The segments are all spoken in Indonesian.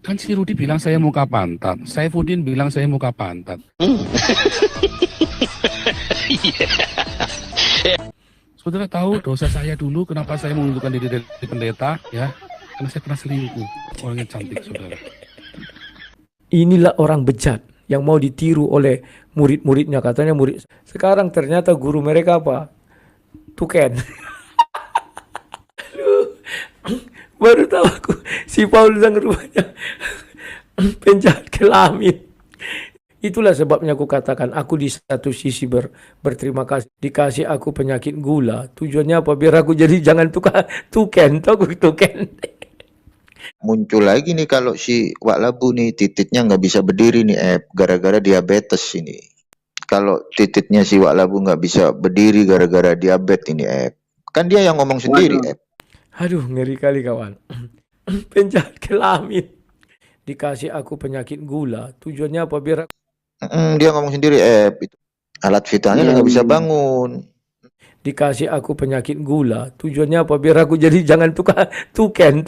Kan si Rudi bilang saya muka pantat, Saifuddin bilang saya muka pantat. Saudara tahu dosa saya dulu kenapa saya mengundurkan diri dari pendeta, ya? Karena saya pernah selingkuh. Orangnya cantik, saudara. Inilah orang bejat yang mau ditiru oleh murid-muridnya. Katanya murid. Sekarang ternyata guru mereka apa? Tuken. Baru tahu aku si Paul sang rupanya penjahat kelamin. Itulah sebabnya aku katakan aku di satu sisi berterima kasih dikasih aku penyakit gula. Tujuannya apa? Biar aku jadi jangan tuken, tuken. Muncul lagi nih kalau si Wak Labu nih titiknya nggak bisa berdiri nih gara-gara diabetes ini. Kalau titiknya si Wak Labu nggak bisa berdiri gara-gara diabetes ini kan dia yang ngomong sendiri Aduh, ngeri kali kawan. Penjahat kelamin. Dikasih aku penyakit gula. Tujuannya apa? Biar dia ngomong sendiri itu alat vitalnya nggak bisa bangun. Dikasih aku penyakit gula. Tujuannya apa? Biar aku jadi jangan tuken.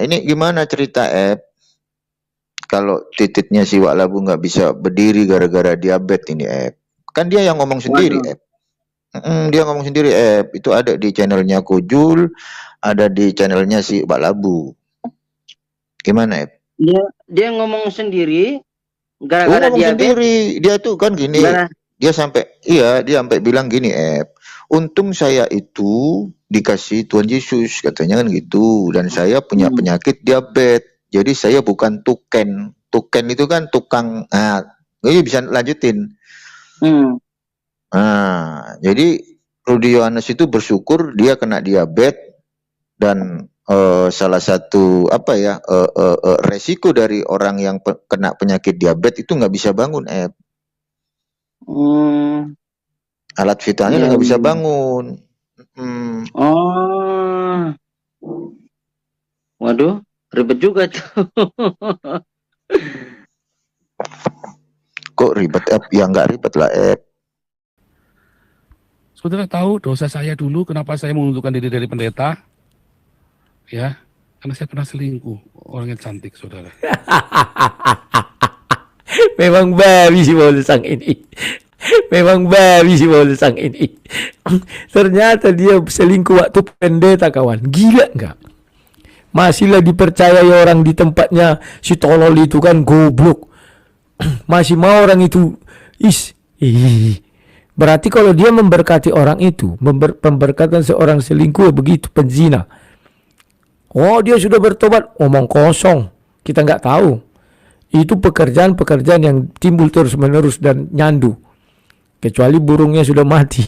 Ini gimana cerita kalau titiknya si Wak Labu nggak bisa berdiri gara-gara diabetes ini kan dia yang ngomong sendiri dia ngomong sendiri itu ada di channelnya Kujul, ada di channelnya si Wak Labu. Gimana dia ngomong sendiri gara-gara ngomong sendiri. Dia tuh kan gini, dia sampai bilang gini untung saya itu dikasih Tuhan Yesus katanya kan gitu, dan saya punya penyakit diabetes. Jadi saya bukan tuken. Tuken itu kan tukang. Nah, ini bisa lanjutin. Nah, jadi Rudi Yohanes itu bersyukur dia kena diabetes, dan salah satu resiko dari orang yang kena penyakit diabetes itu nggak bisa bangun alat vitalnya nggak bisa bangun. Waduh, ribet juga tuh. Kok ribet ya nggak ribet lah Saudara tahu dosa saya dulu kenapa saya mengundurkan diri dari pendeta, ya? Karena saya pernah selingkuh. Orangnya cantik, saudara. Memang babi si Paul sang ini. Memang babi si Paul sang ini. Ternyata dia selingkuh waktu pendeta, kawan. Gila nggak? Masihlah dipercayai orang di tempatnya. Si tolol itu kan goblok. Masih mau orang itu. Berarti kalau dia memberkati orang itu, pemberkatan seorang selingkuh begitu, penzina. Oh, dia sudah bertobat, omong kosong. Kita nggak tahu. Itu pekerjaan-pekerjaan yang timbul terus-menerus dan nyandu. Kecuali burungnya sudah mati.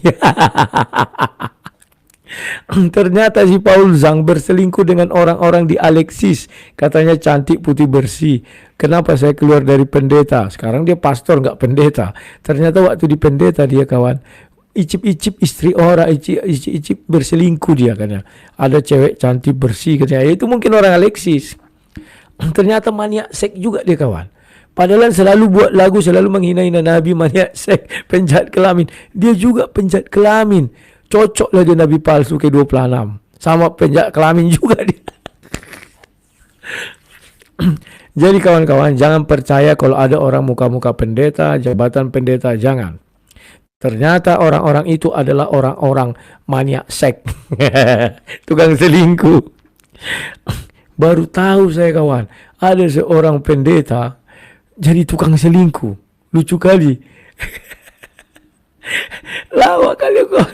Ternyata si Paul Zhang berselingkuh dengan orang-orang di Alexis. Katanya cantik, putih, bersih. Kenapa saya keluar dari pendeta? Sekarang dia pastor, nggak pendeta. Ternyata waktu di pendeta dia, kawan, icip-icip istri orang, icip-icip berselingkuh dia katanya. Ada cewek cantik, bersih katanya. Itu mungkin orang Alexis. Ternyata maniak seks juga dia, kawan. Padahal selalu buat lagu, selalu menghina-hina Nabi, maniak seks, penjahat kelamin. Dia juga penjahat kelamin. Cocoklah dia Nabi palsu ke 26. Sama penjahat kelamin juga dia. Jadi kawan-kawan, jangan percaya kalau ada orang muka-muka pendeta, jabatan pendeta, jangan. Ternyata orang-orang itu adalah orang-orang maniak seks. Tukang selingkuh. Baru tahu saya, kawan, ada seorang pendeta jadi tukang selingkuh. Lucu kali. Lawak kali kok.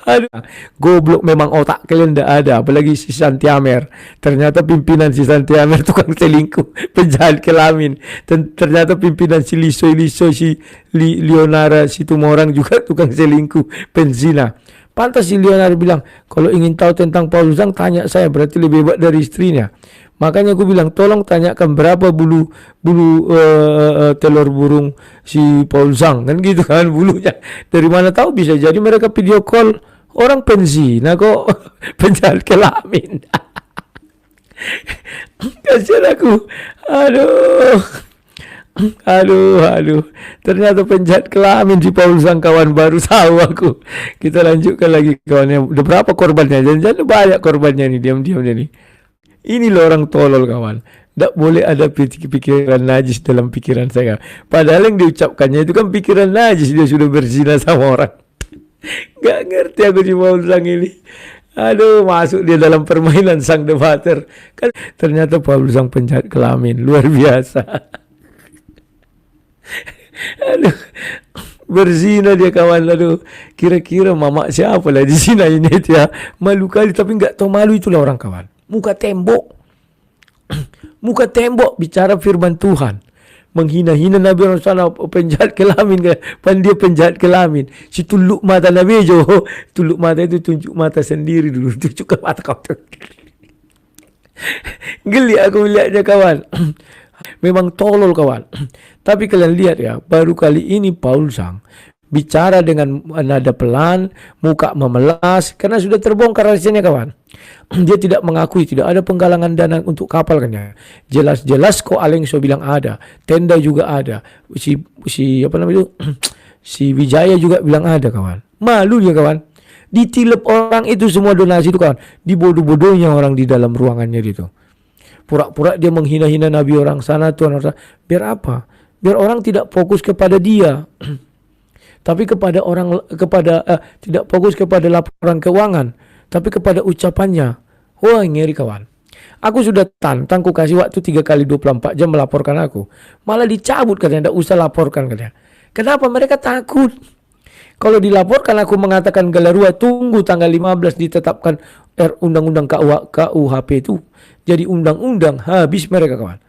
Aduh, goblok memang, otak kalian tidak ada. Apalagi si Santiamer. Ternyata pimpinan si Santiamer tukang selingkuh, penjahat kelamin. Dan ternyata pimpinan si Liso, si Leonara, si Tumorang juga tukang selingkuh, penzina. Pantas si Leonara bilang, kalau ingin tahu tentang Paul Zhang, tanya saya, berarti lebih hebat dari istrinya. Makanya aku bilang, tolong tanyakan berapa bulu telur burung si Paul Zhang, kan gitu kan bulunya. Dari mana tahu, bisa jadi mereka video call orang penzina kok, penjahat kelamin. Kasihan aku. Aduh. Aduh. Ternyata penjahat kelamin si Paul sang kawan, baru tahu aku. Kita lanjutkan lagi kawannya. Udah berapa korbannya? Jangan banyak korbannya nih, diam-diamnya nih. Ini loh orang tolol kawan. Tidak boleh ada pikiran najis dalam pikiran saya. Padahal yang diucapkannya itu kan pikiran najis. Dia sudah berzina sama orang. Gak ngerti aku si Paul sang ini. Aduh, masuk dia dalam permainan sang debater. Kan ternyata Paul sang penjahat kelamin. Luar biasa. Aduh, berzina dia kawan. Aduh, kira-kira mamak siapa lah di sini ini ya. Malu kali, tapi nggak tahu malu, itulah orang kawan. Muka tembok. Muka tembok bicara firman Tuhan. Menghina-hina Nabi orang sana, penjahat kelamin kan. Dia penjahat kelamin. Si tuluk mata Nabi Jo. Tuluk mata itu tunjuk mata sendiri dulu. Tunjuk ke mata kau. Geli aku melihatnya kawan. Memang tolol kawan. Tapi kalian lihat ya, baru kali ini Paul sang bicara dengan nada pelan, muka memelas, karena sudah terbongkar rahasianya kawan. Dia tidak mengakui, tidak ada penggalangan dana untuk kapal kan ya. Jelas-jelas kok Alengso bilang ada, tenda juga ada, si apa namanya itu, si Wijaya juga bilang ada kawan. Malu dia kawan. Ditilep orang itu semua donasi itu kawan. Dibodoh-bodohnya orang di dalam ruangannya itu. Pura-pura dia menghina-hina Nabi orang sana, Tuhan orang sana. Biar apa? Biar orang tidak fokus kepada dia. Tapi tidak fokus kepada laporan keuangan, tapi kepada ucapannya. Wah, ngeri kawan. Aku sudah tantang, ku kasih waktu 3 kali 24 jam melaporkan aku. Malah dicabut katanya, tidak usah laporkan katanya. Kenapa? Mereka takut. Kalau dilaporkan aku mengatakan Galarua tunggu tanggal 15 ditetapkan undang-undang KUHP itu. Jadi undang-undang, habis mereka kawan.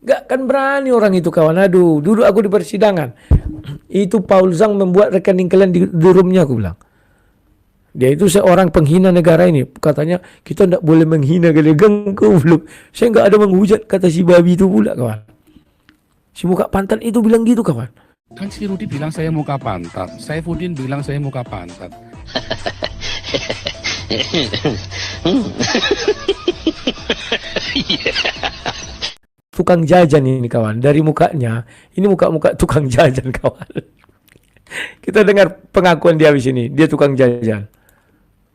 Gak kan berani orang itu kawan. Aduh, dulu aku di persidangan. Itu Paul Zhang membuat rekening kalian di roomnya, aku bilang. Dia itu seorang penghina negara ini. Katanya kita tidak boleh menghina kalian. Goblok. Saya nggak ada menghujat, kata si babi itu pula kawan. Si muka pantat itu bilang gitu kawan. Kan si Rudi bilang saya muka pantat. Saifuddin bilang saya muka pantat. Tukang jajan ini kawan. Dari mukanya, ini muka-muka tukang jajan kawan. Kita dengar pengakuan dia di sini. Dia tukang jajan.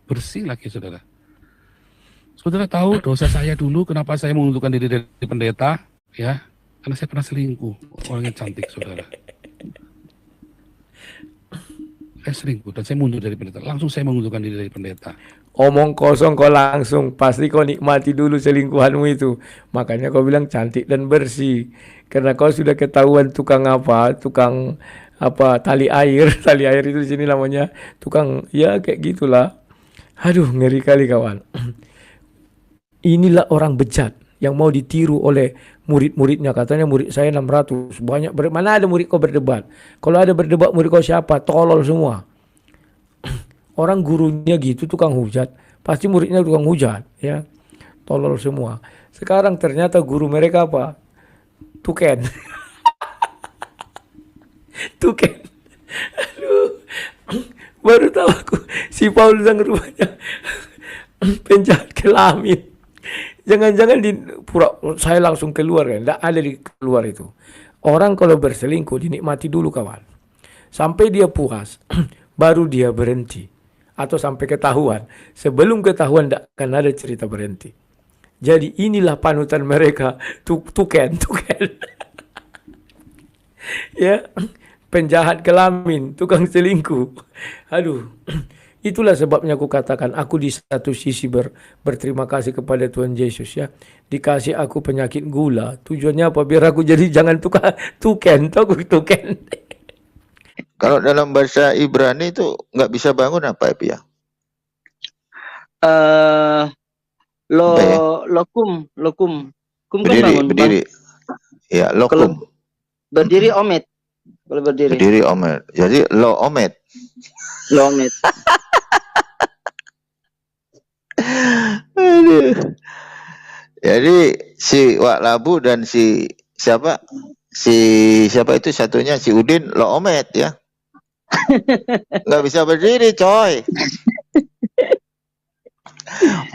Bersih lagi saudara. Saudara tahu dosa saya dulu, kenapa saya mengundurkan diri dari pendeta? Ya, karena saya pernah selingkuh. Orangnya cantik saudara. Saya selingkuh dan saya mundur dari pendeta. Langsung saya mengundurkan diri dari pendeta. Omong kosong kau langsung. Pasti kau nikmati dulu selingkuhanmu itu. Makanya kau bilang cantik dan bersih. Karena kau sudah ketahuan tukang apa, tukang apa, tali air. Tali air itu di sini namanya tukang, ya kayak gitulah. Aduh, ngeri kali kawan. Inilah orang bejat yang mau ditiru oleh murid-muridnya. Katanya murid saya 600. Banyak, mana ada murid kau berdebat? Kalau ada berdebat murid kau siapa? Tolol semua. Orang gurunya gitu, tukang hujat. Pasti muridnya tukang hujat. Ya, tolol semua. Sekarang ternyata guru mereka apa? Tuken. Tuken. Aduh. Baru tahu aku si Paul Zhang rupanya penjahat kelamin. Jangan-jangan saya langsung keluar kan? Tidak ada di keluar itu. Orang kalau berselingkuh dinikmati dulu kawan. Sampai dia puas, baru dia berhenti. Atau sampai ketahuan. Sebelum ketahuan tidak akan ada cerita berhenti. Jadi inilah panutan mereka. Tuken. Ya. Penjahat kelamin, tukang selingkuh. Aduh, itulah sebabnya aku katakan aku di satu sisi berterima kasih kepada Tuhan Yesus ya. Dikasih aku penyakit gula. Tujuannya apa? Biar aku jadi jangan tuken. Kalau dalam bahasa Ibrani itu nggak bisa bangun apa ya? Lokum. Kum kan bangun. Berdiri. Ya, lokum. Berdiri omet. Kalau berdiri omet. Jadi lo omet. Jadi si Wak Labu dan si siapa itu satunya si Udin lo omet ya. Nggak bisa berdiri coy.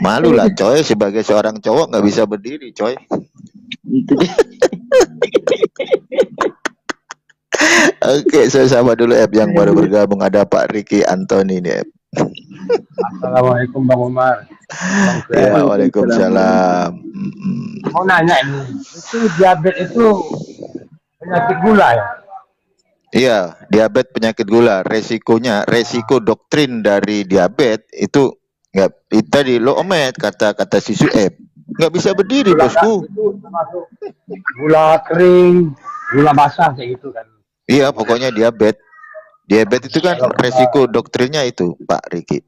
Malu lah coy, sebagai seorang cowok nggak bisa berdiri coy. Oke, saya sama dulu Eb yang baru bergabung, ada Pak Riki Antoni nih Eb. Assalamualaikum Bang Umar. Bang Sueb. Ya, waalaikumsalam. Mm-mm. Mau nanya ini, itu diabetes itu penyakit gula ya? Iya, diabetes penyakit gula, resiko doktrin dari diabetes itu nggak tadi lo omet kata si Sueb nggak bisa berdiri bosku. Itu termasuk gula kering, gula basah kayak gitu kan? Iya, pokoknya diabetes itu kan resiko doktrinnya itu Pak Riki.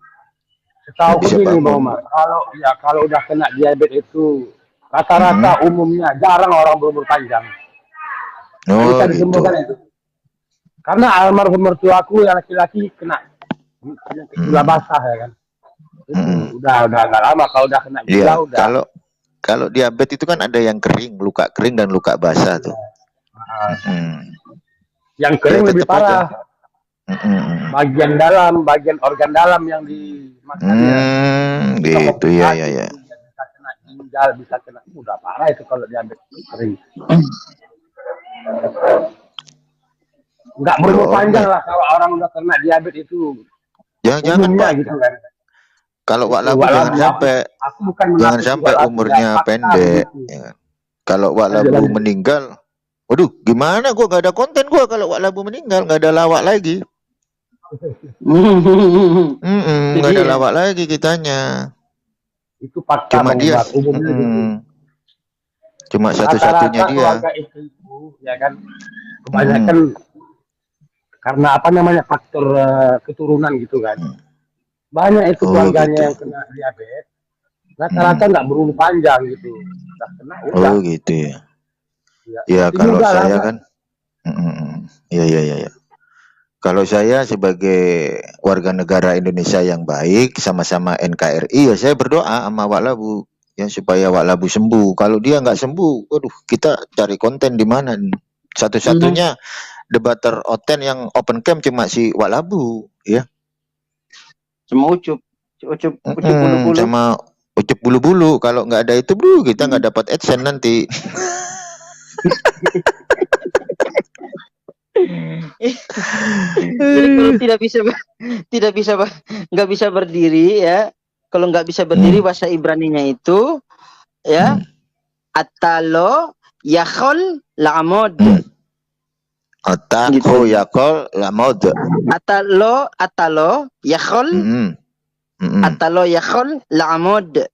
Setahu Bisa begini bangun. Bang Umar, kalau udah kena diabetes itu rata-rata umumnya jarang orang berumur panjang. Oh Bisa gitu. disembuhkan itu. Karena almarhum mertuaku yang laki-laki kena penyakit gula basah ya kan. Itu udah nggak lama kalau udah kena gula Iya, udah. kalau diabetes itu kan ada yang kering, luka kering dan luka basah tuh. Yang kering Ya, lebih tetap aja. parah. Bagian dalam, bagian organ dalam yang dimakan Gitu ya. Bisa kena ginjal, bisa kena udah parah itu kalau diabetes kering. Nggak berumur panjang lah kalau orang udah kena diabetes itu. Jangan Umumnya Pak. gitu kan. Kalau Wak Labu Wak jangan Labu, sampai Aku bukan jangan mengaku sampai Wak Labu, umurnya ya, fakta pendek. gitu. Ya kan? Kalau Wak Labu meninggal, waduh, gimana gua gak ada konten gua kalau Wak Labu meninggal, nggak ada lawak lagi. Nggak ada lawak lagi kitanya. Itu fakta Cuma Bang dia, Umar, umumnya gitu. cuma satu-satunya Rata-rata dia. keluarga itu ya kan kebanyakan karena apa namanya faktor keturunan gitu kan. Banyak itu Oh, keluarganya gitu. yang kena diabetes. Rata-rata nggak berumur panjang gitu. Udah kena udah. Oh gitu ya. Ya, Ya itu kalau juga saya lah, kan, ya. Kalau saya sebagai warga negara Indonesia yang baik, sama-sama NKRI, ya saya berdoa sama Wak Labu, ya supaya Wak Labu sembuh. Kalau dia nggak sembuh, waduh, kita cari konten di mana? Satu-satunya debater oten yang open cam cuma si Wak Labu, ya. Cuma ucup bulu-bulu. Sama ucup bulu-bulu. Kalau nggak ada itu, bro, kita nggak dapat AdSense nanti. Jadi kalau nggak bisa berdiri ya. Kalau nggak bisa berdiri bahasa Ibraninya itu ya atalo yakhol la'amod. Atako yakol lamod. Atalo yakhol atalo yakhol la'amod.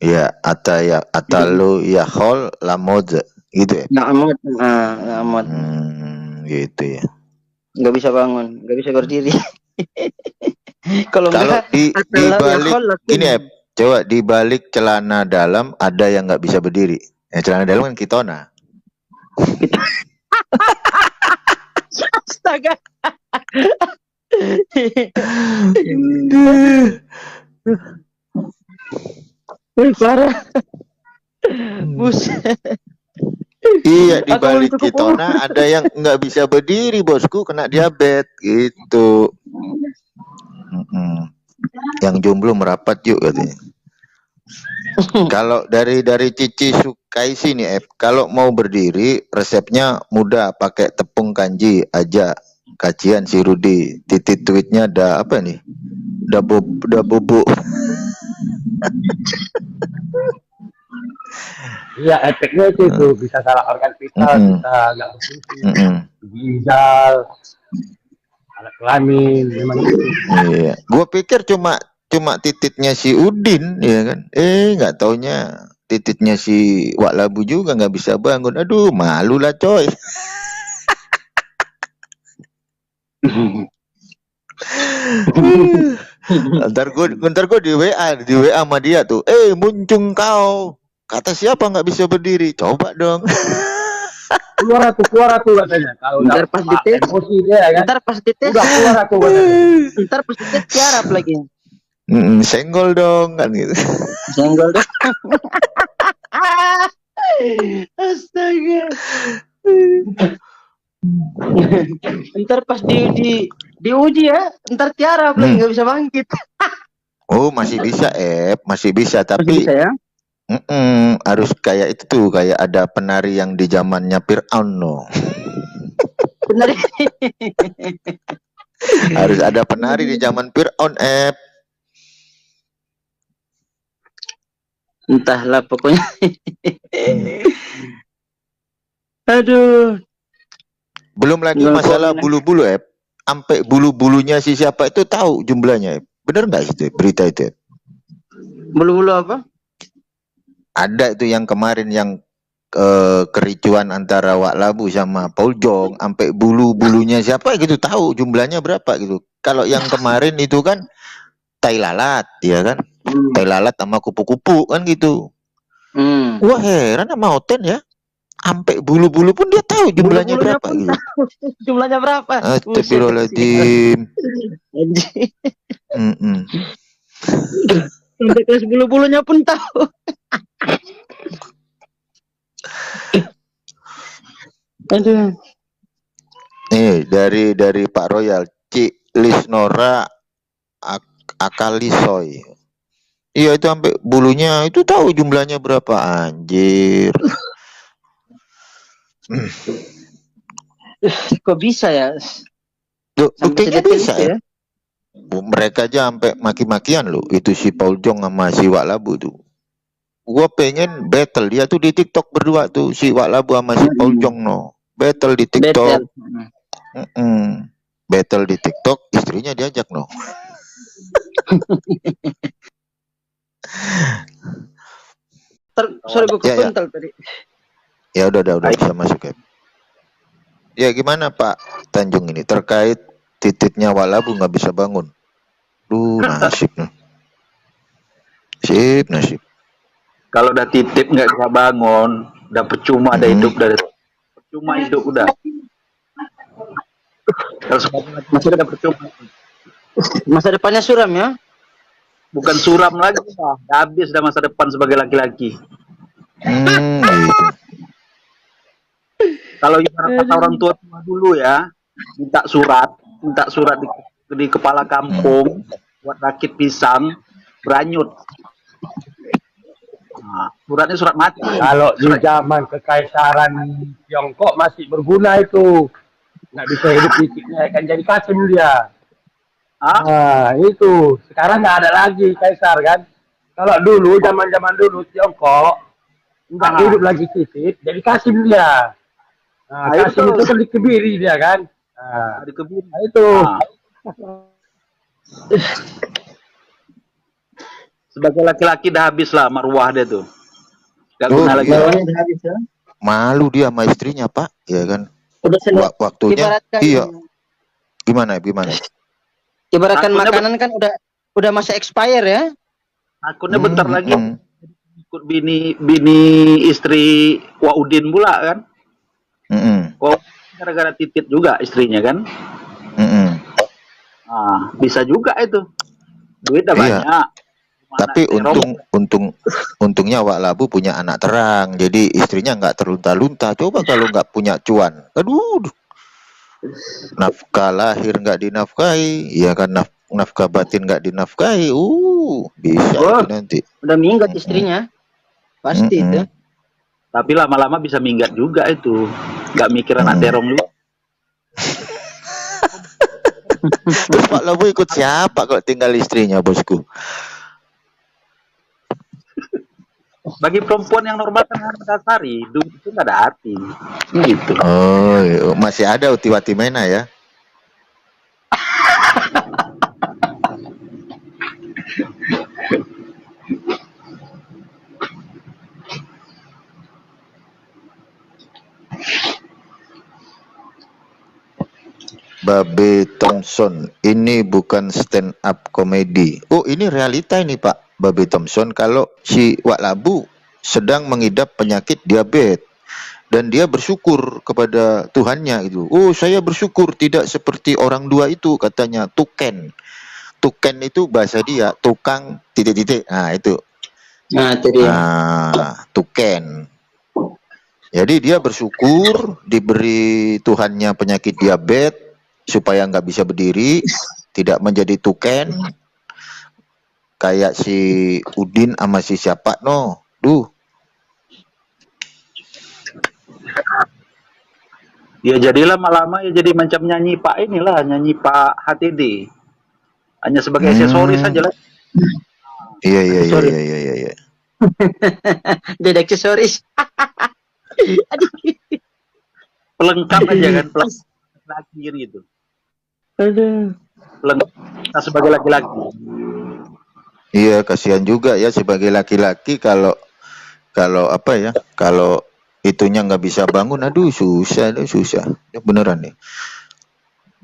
Ya, atalo yakhol lamod. Gitu ya. La'amod. Gitu ya. Nggak bisa bangun, nggak bisa berdiri. Kalau di balik ini ya, coba di balik celana dalam ada yang nggak bisa berdiri. Ya, celana dalam kan kitona. Astaga. Parah. Buset. Iya, di balik kitona ada yang nggak bisa berdiri, bosku, kena diabetes gitu. Yang jomblo merapat yuk katanya. Kalau dari Cici Sukaisi nih, kalau mau berdiri resepnya mudah, pakai tepung kanji aja. Kajian si Rudi, titik tweetnya ada apa nih? Udah bubuk. Iya, efeknya itu bisa salah organ vital, bisa nggak berfungsi, ginjal, alat kelamin, memang itu. Iya, gua pikir cuma titiknya si Udin, ya kan? Nggak taunya titiknya si Wak Labu juga nggak bisa bangun. Aduh, malu lah coy. ntar gue di WA sama dia tuh. Muncung kau. Kata siapa nggak bisa berdiri? Coba dong. Keluar tuh katanya. Kalau ntar pas dites, emosi dia ya kan. Ntar pas dites, udah keluar tuh katanya. Ntar pas dites tiarap lagi. Senggol dong kan gitu. Senggol dong. Astaga. Ntar pas diuji ya, ntar tiarap lagi nggak bisa bangkit. Oh, masih bisa, masih bisa, tapi masih bisa ya? Harus kayak itu tuh, kayak ada penari yang di zamannya Fir'aun no. benar. Harus ada penari di zaman Fir'aun, Entahlah pokoknya. Aduh. Belum lagi Nggak masalah boleh. bulu-bulu, sampai bulu-bulunya si siapa itu tahu jumlahnya, bener nggak itu berita itu? Bulu-bulu apa? Ada itu yang kemarin yang kericuan antara Wak Labu sama Paul Jong, sampai bulu-bulunya siapa gitu tahu jumlahnya berapa gitu. Kalau yang kemarin itu kan tai lalat, ya kan? Tai lalat sama kupu-kupu kan gitu. Wah, heran sama Oten ya. Sampai bulu-bulu pun dia tahu jumlahnya Bulu-bulunya berapa pun gitu. tahu jumlahnya berapa. Astagfirullahaladzim. Sampai kelas bulu-bulunya pun tahu. Aduh. Nih dari Pak Royal, Cik Lisnora Akalisoy. Iya itu sampai bulunya itu tahu jumlahnya berapa, anjir. Kok bisa ya? Loh, Sampai buktinya sedetail bisa itu ya. Mereka aja sampai maki-makian loh. Itu si Paul Jong sama si Wak Labu tuh. Gua pengen battle dia tuh di TikTok berdua tuh, si Wak Labu sama si Paul Jong no. Battle di TikTok. Battle di TikTok, istrinya diajak no. Sorry buku Ya, ya. kental tadi. Ya udah bisa masuk ya. Ya gimana Pak Tanjung ini terkait titipnya Wak Labu nggak bisa bangun. Duh, nasib nih. Nasib. Kalau udah titip nggak bisa bangun, udah percuma ada hidup, udah percuma hidup udah. Kalau masih udah percuma. Masa depannya suram ya? Bukan suram lagi, udah habis dah masa depan sebagai laki-laki. Gitu. Kalau ibarat kata orang tua dulu ya, minta surat di kepala kampung buat rakit pisang, beranyut. Nah, suratnya surat mati. Kalau di zaman kekaisaran Tiongkok masih berguna itu. Nggak bisa hidup fisiknya, akan jadi kasim dia. Nah, itu. Sekarang nggak ada lagi kaisar kan. Kalau dulu, zaman-zaman dulu Tiongkok, nggak hidup lagi titik, jadi kasim dia. Nah, kasim itu kan dikebiri dia kan. Nah, dikebiri. Nah, itu. Sebagai laki-laki dah habis lah marwah dia tuh. Gak guna lagi. Udah habis ya? Malu dia sama istrinya Pak, ya kan. Udah selesai. Waktunya. Iya. Gimana? Ibaratkan makanan kan udah masa expire ya. Takutnya bentar lagi ikut bini istri Waudin pula kan. Kok gara-gara titit juga istrinya kan. Nah, bisa juga itu. Duitnya banyak. Tapi untungnya Wak Labu punya anak terang, jadi istrinya nggak terlunta-lunta. Coba kalau nggak punya cuan, aduh, nafkah lahir nggak dinafkahi, ya kan, nafkah batin nggak dinafkahi, bisa itu nanti. Udah minggat istrinya, pasti itu. Tapi lama-lama bisa minggat juga itu, nggak mikir anak terong lu. Terus Pak Labu ikut siapa kalau tinggal istrinya, bosku? Bagi perempuan yang normal kan harus dasari, duit itu nggak ada arti, gitu. Oh, iya. Masih ada Utiwati Mena ya? Babe Thompson, ini bukan stand up komedi. Oh, ini realita ini Pak. Babe Thompson, kalau si Wak Labu sedang mengidap penyakit diabetes dan dia bersyukur kepada Tuhannya itu. Oh, saya bersyukur tidak seperti orang dua itu, katanya tuken. Tuken itu bahasa dia tukang titik-titik. Nah, itu. Nah, itu dia. Tuken. Jadi dia bersyukur diberi Tuhannya penyakit diabetes supaya nggak bisa berdiri, tidak menjadi tuken. Kayak si Udin sama si siapa no. Ya jadi lama-lama ya jadi macam nyanyi Pak inilah, nyanyi Pak HTD. Hanya sebagai aksesoris saja lah. Iya iya iya Sorry. iya iya iya. Jadi aksesoris. Aduh. Pelengkap aja kan, pelengkap laki gitu. Aduh. Pelengkap kita sebagai laki-laki. Iya, kasihan juga ya sebagai laki-laki kalau apa ya, kalau itunya nggak bisa bangun, aduh susah, ya, beneran nih.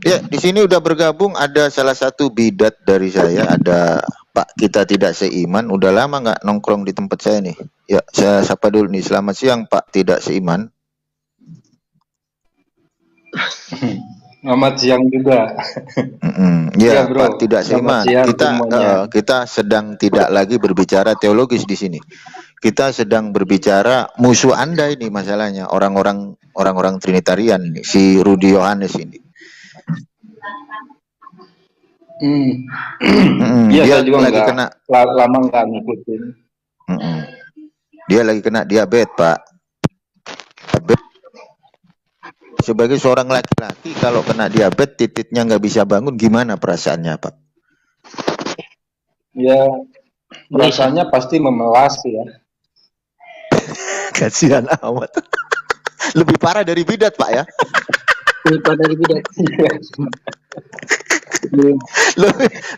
Ya, di sini udah bergabung ada salah satu bidat dari saya, ada Pak Kita Tidak Seiman, udah lama nggak nongkrong di tempat saya nih. Ya, saya sapa dulu nih, selamat siang Pak Tidak Seiman. Selamat siang juga. Ya, Bro. Pak Tidak Seiman. Kita sedang tidak lagi berbicara teologis di sini. Kita sedang berbicara musuh Anda ini masalahnya, orang-orang Trinitarian nih, si Rudi Yohanes ini. Iya, dia saya juga lagi kena lama nggak ngikutin. Dia lagi kena diabetes, Pak. Sebagai seorang laki-laki, kalau kena diabetes, titiknya nggak bisa bangun, gimana perasaannya, Pak? Ya, perasaannya pasti memelas ya. Kasihan amat. Lebih parah dari bidat, Pak ya? Lebih parah dari bidat.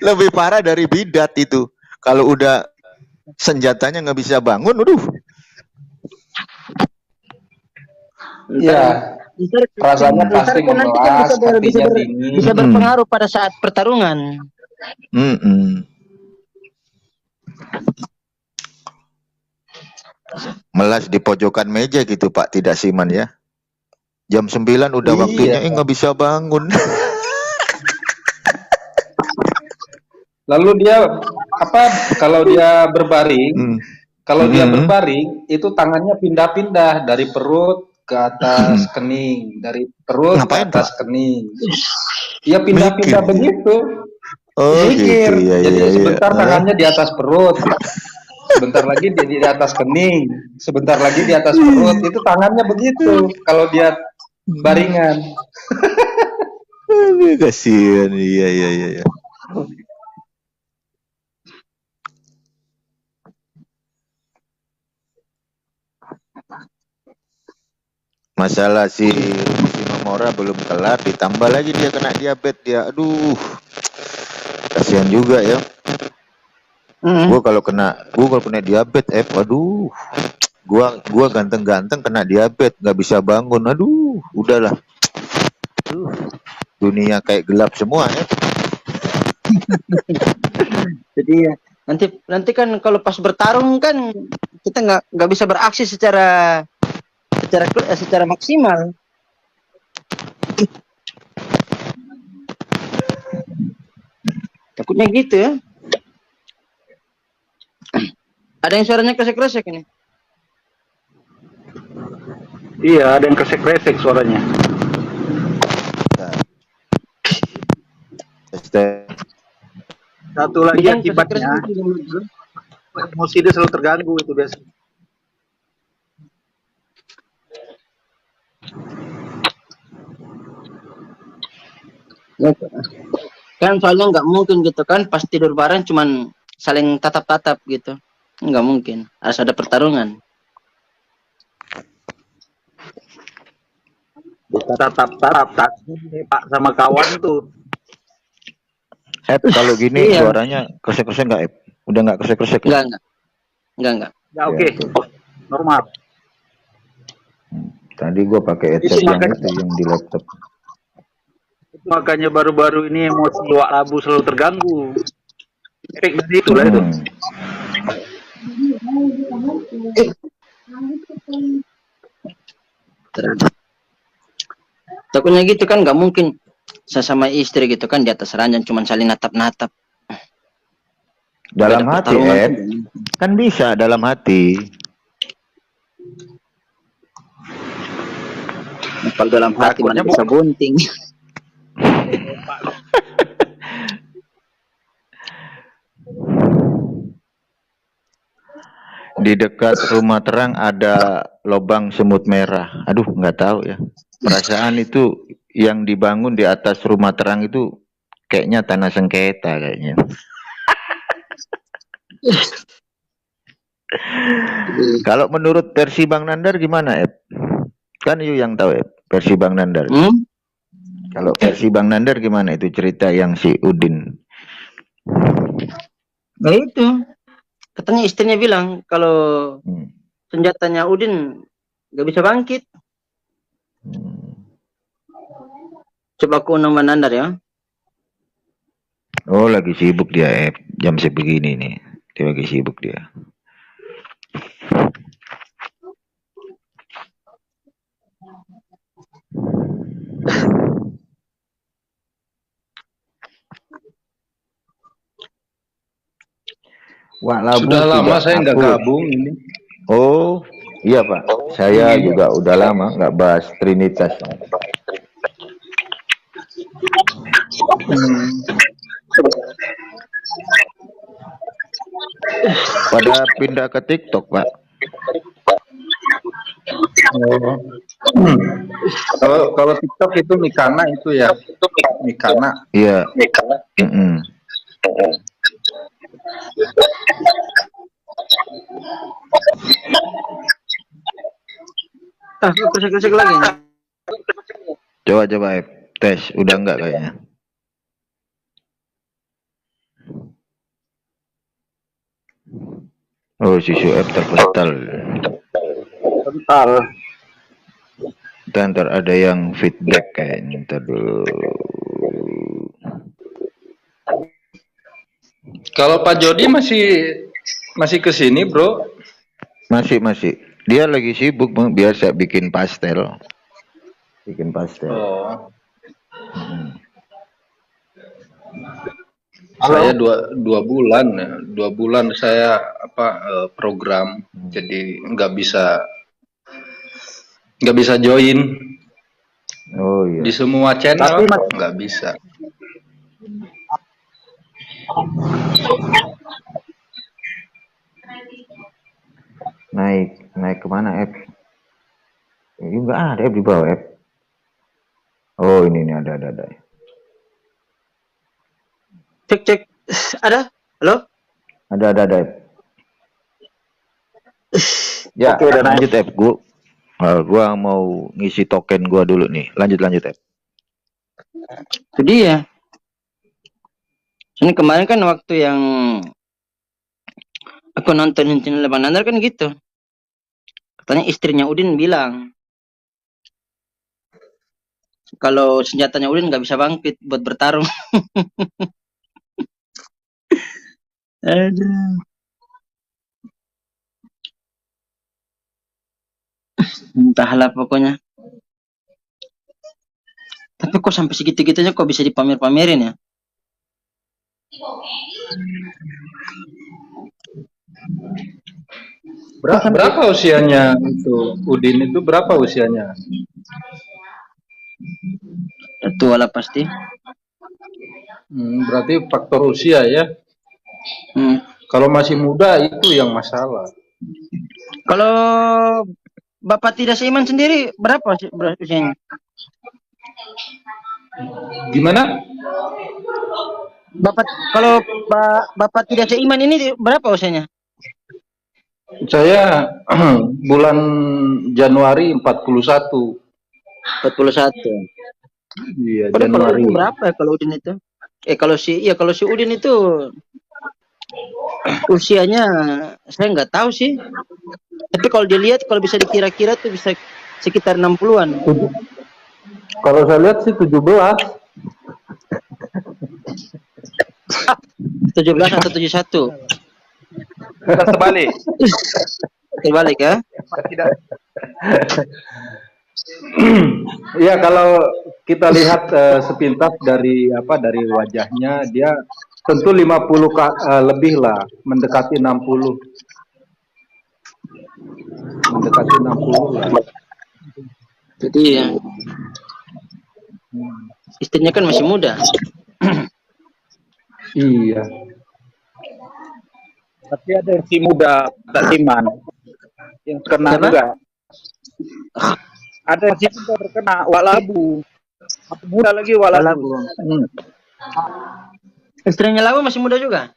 lebih parah dari bidat itu. Kalau udah senjatanya nggak bisa bangun, aduh. Iya. Rasanya pasti memelas, hatinya dingin. Bisa berpengaruh pada saat pertarungan. Melas di pojokan meja gitu, Pak Tidak Seiman ya. Jam 9 udah waktunya, nggak bisa bangun. Lalu dia kalau dia berbaring, dia berbaring itu tangannya pindah-pindah dari perut ke atas kening, dari perut ke atas kening. Iya, pindah-pindah begitu. Oh, mikir. Gitu, ya, jadi ya, sebentar ya. tangannya di atas perut, sebentar lagi di atas kening, sebentar lagi di atas perut. Itu tangannya begitu kalau dia baringan. Kasihan, iya. Masalah si Mamora belum kelar, ditambah lagi dia kena diabetes dia. Aduh, kasihan juga ya. Gua kalau kena diabetes, waduh, gua ganteng-ganteng kena diabetes, nggak bisa bangun. Aduh, udahlah. Dunia kayak gelap semua ya. Jadi ya, nanti kan kalau pas bertarung kan kita nggak bisa beraksi secara maksimal. Takutnya gitu ya. Ada yang suaranya kresek-kresek ini. Iya, ada yang kresek-kresek suaranya. Satu lagi akibatnya, emosi dia selalu terganggu itu biasa. Kan soalnya nggak mungkin gitu kan, pas tidur bareng cuman saling tatap-tatap gitu, nggak mungkin, harus ada pertarungan. Tatap-tatap Pak sama kawan tuh. Kalau gini suaranya kresek-kresek nggak, Udah nggak kresek-kresek ya? Enggak. Ya oke. Normal. Tadi gua pakai headset yang di laptop. Makanya baru-baru ini emosi Wak Labu selalu terganggu. Efek dari itu lah itu. Takutnya gitu kan, nggak mungkin sesama istri gitu kan di atas ranjang cuman saling natap-natap. Dalam hati, kan bisa dalam hati. Kalau dalam hati mana bisa bunting. Di dekat rumah terang ada lubang semut merah. Aduh, nggak tahu ya. Perasaan itu yang dibangun di atas rumah terang itu kayaknya tanah sengketa kayaknya. Kalau menurut versi Bang Nandar gimana, Ep? Kan you yang tahu, Ep, versi Bang Nandar. Kalau versi Bang Nandar gimana itu cerita yang si Udin? Nah itu, katanya istrinya bilang kalau senjatanya Udin nggak bisa bangkit. Coba aku undang Bang Nandar ya. Oh, lagi sibuk dia, Ep. Jam sebegini nih. Dia lagi sibuk dia. Wak Labu Sudah lama saya nggak gabung ini. Oh, iya Pak. Saya juga udah lama nggak bahas Trinitas. Pada pindah ke TikTok, Pak. Kalau TikTok itu Mikana itu ya. Mikana. Iya. Kresek-kresek lagi nih. Coba Ep. Tes, udah enggak kayaknya. Oh, si Sueb terpental. Ntar ada yang feedback kayaknya. Ntar dulu. Kalau Pak Jody masih ke sini, Bro? Masih. Dia lagi sibuk, Bang. Biasa bikin pastel. Oh. Saya dua bulan saya program, jadi nggak bisa join. Oh iya. Di semua channel nggak bisa. Naik kemana, Ep? Ini nggak ada, Ep, di bawah, Ep. Oh, ini ada. Cek. Ada? Halo? Ada, Ep. Ya, oke, lanjut, Ep. Gua mau ngisi token gua dulu nih. Lanjut, Ep. Itu dia. Ini kemarin kan waktu yang aku nonton channel Bang Nandar kan gitu. Katanya istrinya Udin bilang kalau senjatanya Udin nggak bisa bangkit buat bertarung. Aduh. Entahlah pokoknya. Tapi kok sampai segitu-gitunya kok bisa dipamer-pamerin ya? Berapa usianya itu? Udin itu berapa usianya? Tua lah pasti. Berarti faktor usia ya. Kalau masih muda itu yang masalah. Kalau Bapak tidak seiman sendiri berapa usianya? Gimana? Kalau Bapak tidak seiman ini berapa usianya? Saya bulan Januari 41. 41. Iya, Januari. Januari. Berapa ya kalau Udin itu? Kalau si Udin itu usianya saya nggak tahu sih. Tapi kalau dilihat, kalau bisa dikira-kira tuh bisa sekitar 60-an. Kalau saya lihat sih 17. 17 atau 71? Terbalik. Terbalik ya? Tidak. Ya, kalau kita lihat sepintas dari wajahnya, dia tentu 50 lebih lah, mendekati 60. Mendekati 60 lah. Jadi ya, istrinya kan masih muda. Iya. Tapi ada si muda, tak Siman, yang kena Siapa? juga. Ada masjid yang terkena Walabu. Muda lagi Walabu. Walabu. Istrinya Labu masih muda juga.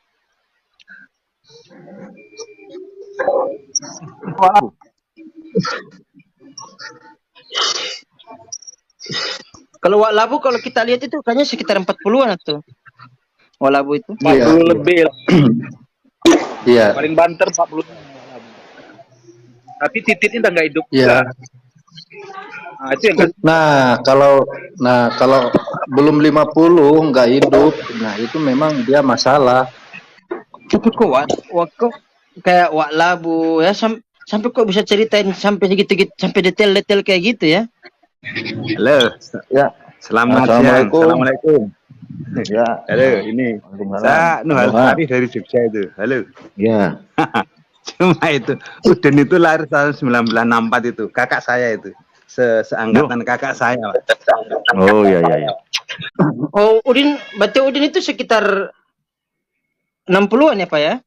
Walabu. Kalau Walabu kalau kita lihat itu kayaknya sekitar 40-an tuh. Walabu itu. 40 lebih. Iya. Paling banter 40. Tapi titiknya udah nggak hidup. Iya. Nah, itu yang Kalau belum 50 nggak hidup, nah itu memang dia masalah. Tapi kok kok kayak Walabu ya sampai kok bisa ceritain sampai segitu-gitu sampai detail-detail kayak gitu ya. Halo. Ya. Selamat siang. Assalamualaikum. Ya. Halo, ini saya Nuhal Fahri dari Jogja itu. Halo. Ya. Cuma itu, Udin itu lahir tahun 1964 itu, kakak saya itu. Seangkatan kakak saya. Oh ya. Oh, berarti Udin itu sekitar 60-an ya, Pak ya?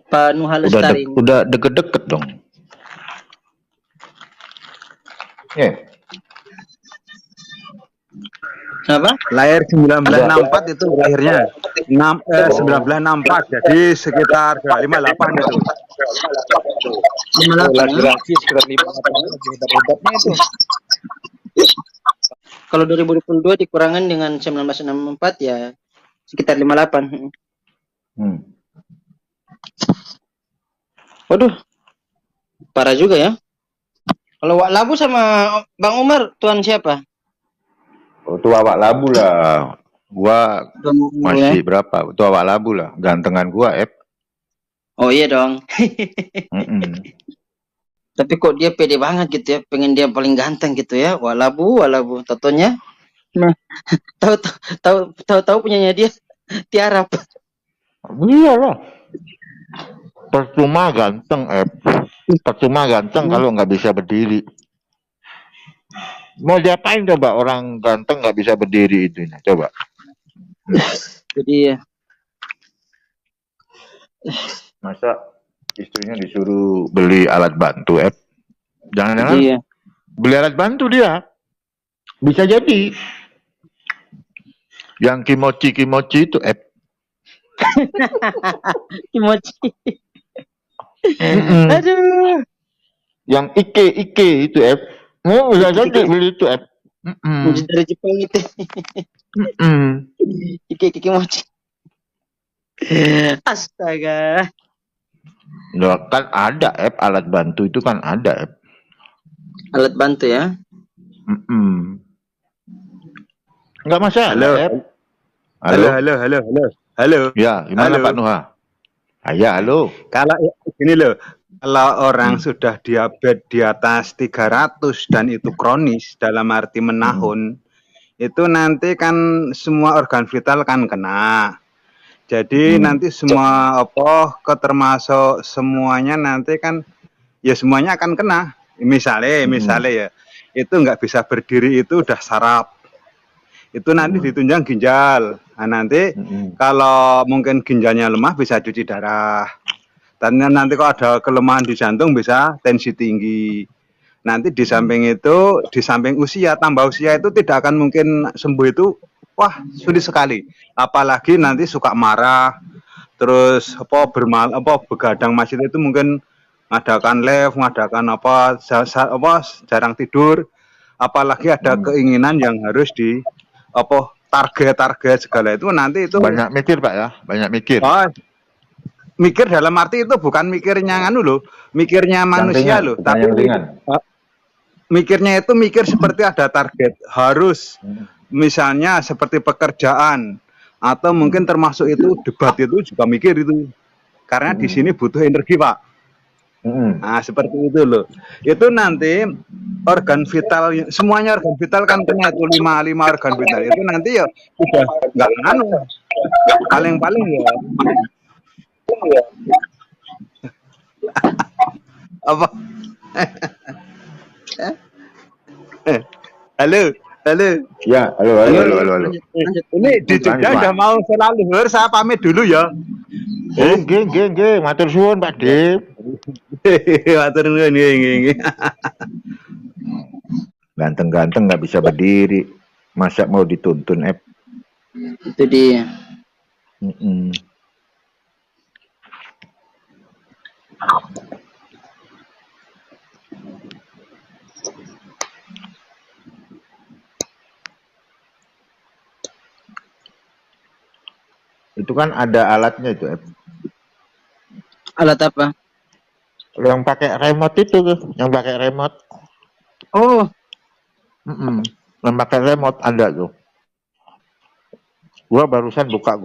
Pak Nuhal Lestari. Udah deket-deket dong. Apa? Lahir 1964 itu lahirnya. 1964, jadi sekitar 58 itu. 58. laki-laki sekitar 58 hebat-hebatnya itu. Kalau 2022 dikurangkan dengan 1964 ya sekitar 58. Waduh. Parah juga ya. Kalau Wak Labu sama Bang Umar, tuan siapa? Oh, itu Wak Labu lah. Gua masih Ya? berapa? Itu Wak Labu lah. Gantengan gua, Oh iya dong. Tapi kok dia pede banget gitu ya, pengen dia paling ganteng gitu ya. Wak Labu. Totonya. Nah, tahu punyanya dia Tiarap. Iyalah. Percuma ganteng, Percuma ganteng kalau nggak bisa berdiri. Mau diapain coba orang ganteng nggak bisa berdiri itu? Coba. Jadi Masa istrinya disuruh beli alat bantu, Jangan-jangan iya. beli alat bantu dia. Bisa jadi. Yang kimochi itu, Kimochi. Aduh. Yang Ike itu, Oh, bisa jadi beli itu, Dari Jepang itu. Kimochi. Astaga. Loh, kan ada, alat bantu itu kan ada, Alat bantu ya. Nggak masalah, Halo. Ya, gimana Halo. Pak Nuha? Ya, halo. Kalau gini loh, kalau orang sudah diabetes di atas 300 dan itu kronis dalam arti menahun, itu nanti kan semua organ vital kan kena. Jadi nanti semua termasuk semuanya nanti kan ya semuanya akan kena. Misalnya ya, itu nggak bisa berdiri itu udah saraf. Itu nanti ditunjang ginjal. Nah, nanti kalau mungkin ginjalnya lemah bisa cuci darah. Dan nanti kalau ada kelemahan di jantung bisa tensi tinggi. Nanti di samping itu, di samping usia, tambah usia itu tidak akan mungkin sembuh itu, wah sulit sekali. Apalagi nanti suka marah, terus begadang masjid itu mungkin ngadakan live, ngadakan jarang tidur. Apalagi ada keinginan yang harus di target segala itu nanti itu banyak mikir Pak ya, banyak mikir. Mikir dalam arti itu bukan mikirnya mikirnya manusia loh, tapi mikirnya itu mikir seperti ada target, harus misalnya seperti pekerjaan atau mungkin termasuk itu debat itu juga mikir itu, karena di sini butuh energi Pak. Nah seperti itu loh. Itu nanti organ vital, semuanya organ vital kan punya itu 5 organ vital. Itu nanti ya sudah nggak paling ya. Apa? Halo. Ya, halo. Ini di Jogja udah mau selalu saya pamit dulu ya. Geng, matur suwun Pak Dip. Matur nuwun nggih. Ganteng-ganteng nggak bisa berdiri. Masa mau dituntun, Itu dia. Mm-mm. Itu kan ada alatnya itu, Alat apa? yang pakai remote itu tuh, yang pakai remote. Oh, Yang pakai remote ada tuh. Gua barusan buka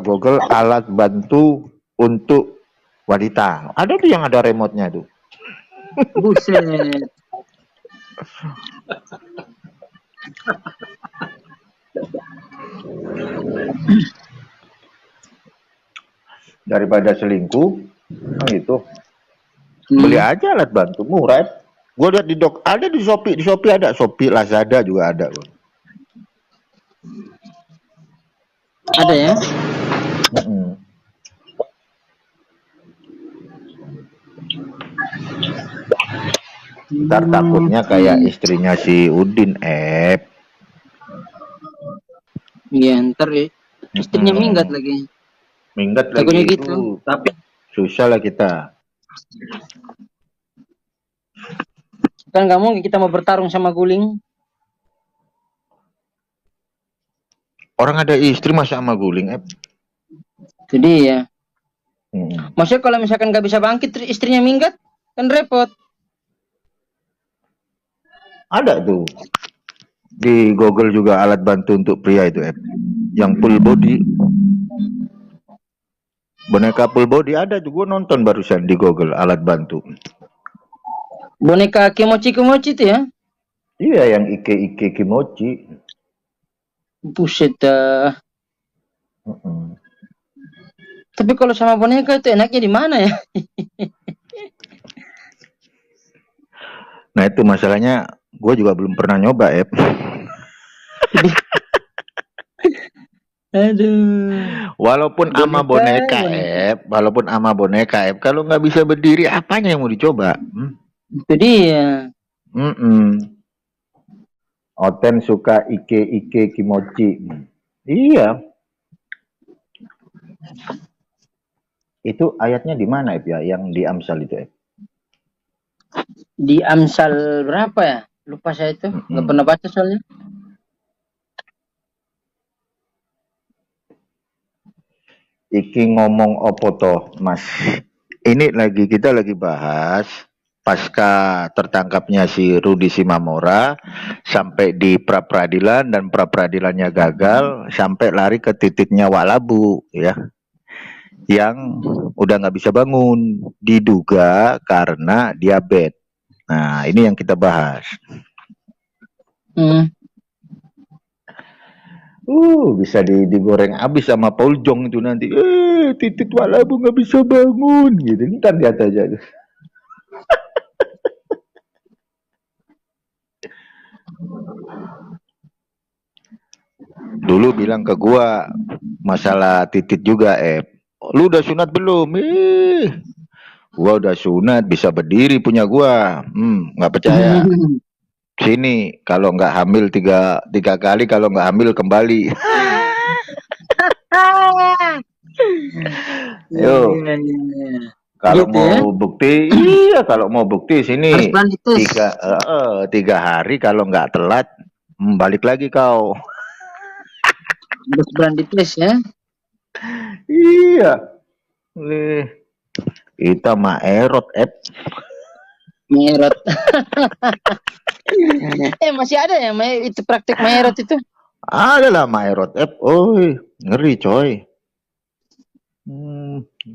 Google alat bantu untuk wanita. Ada tuh yang ada remote-nya tuh. buset. Daripada selingkuh, itu beli aja alat bantu murah. Gue lihat ada di Shopee ada, Shopee, Lazada juga ada. Ada ya? Ntar takutnya kayak istrinya si Udin, Iya, ntar istrinya minggat lagi. Minggat Takutnya lagi gitu. itu, tapi susah lah kita. Kan nggak mungkin kita mau bertarung sama guling. Orang ada istri masa sama guling, Jadi ya. Maksudnya kalau misalkan nggak bisa bangkit, istrinya minggat, kan repot. Ada tuh. Di Google juga alat bantu untuk pria itu, yang full body. Boneka full body ada juga, nonton barusan di Google alat bantu. Boneka kimochi itu ya? Iya, yang Ike kimochi. Buset dah. Tapi kalau sama boneka itu enaknya di mana ya? Nah itu masalahnya, gue juga belum pernah nyoba, Aduh. Walaupun ama boneka, kalau nggak bisa berdiri, apanya yang mau dicoba? Itu dia. Oten suka Ike kimochi. Iya. Itu ayatnya di mana, ya? Yang di Amsal itu, Di Amsal berapa ya? Lupa saya itu. Nggak pernah baca soalnya. Iki ngomong opo toh, Mas? Ini kita lagi bahas pasca tertangkapnya si Rudi Simamora sampai di pra-peradilan dan pra-peradilannya gagal sampai lari ke titiknya Wak Labu, ya, yang udah nggak bisa bangun, diduga karena diabetes. Nah ini yang kita bahas. Bisa digoreng habis sama Paul Jong itu nanti. Titik Wak Labu nggak bisa bangun gitu. Ntar lihat aja. Dulu bilang ke gua masalah titit juga, lu udah sunat belum? Gua udah sunat, bisa berdiri punya gua. Nggak percaya. Sini, kalau nggak hamil tiga kali, kalau nggak hamil kembali. Yo, kalau gitu mau ya? bukti, kalau mau bukti sini tiga hari, kalau nggak telat, balik lagi kau. Harus berani tes ya? Iya, kita maerot, Merot. Masih ada ya itu praktek merot itu? Ada lah maerot, ngeri coy.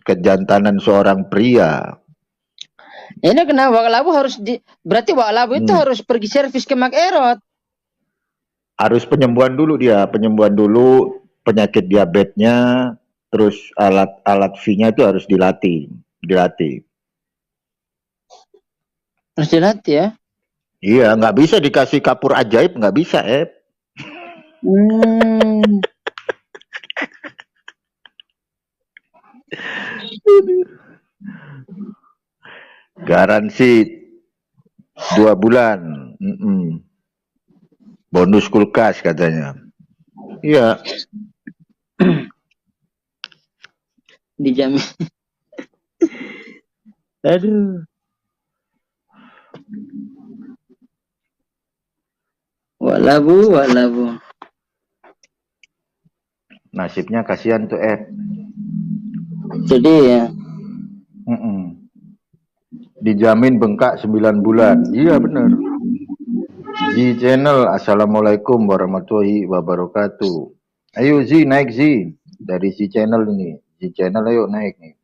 Kejantanan seorang pria. Ini kenapa Wak Labu berarti Wak Labu itu harus pergi servis ke Makerot. Harus penyembuhan dulu penyakit diabetesnya, terus alat V-nya itu harus dilatih. Harus dilatih ya? Iya, nggak bisa dikasih kapur ajaib, nggak bisa, Garansi 2 bulan. Bonus kulkas katanya. Iya. Dijamin. Aduh. Walabu. Nasibnya kasihan tuh Jadi ya. Dijamin bengkak 9 bulan. Iya bener. Z Channel, Assalamualaikum warahmatullahi wabarakatuh. Ayo Z, naik Z. Dari Z Channel ini. Z Channel ayo naik nih.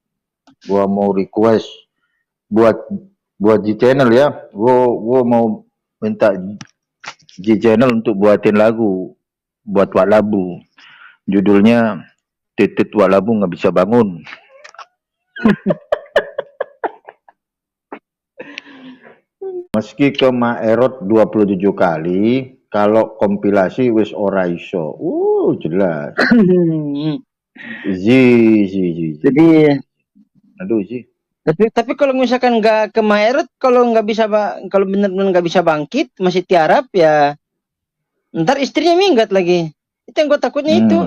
Gua mau request buat Z Channel ya. Gua mau minta Z Channel untuk buatin lagu buat Wak Labu. Judulnya Titit Wak Labu nggak bisa bangun. Meski ke Maerot 27 kali, kalau kompilasi wis ora iso. Jelas. Jadi aduh Zi. Tapi kalau misalkan nggak ke Maerot, kalau benar-benar nggak bisa bangkit, masih tiarap ya, ntar istrinya minggat lagi. Itu yang gue takutnya itu.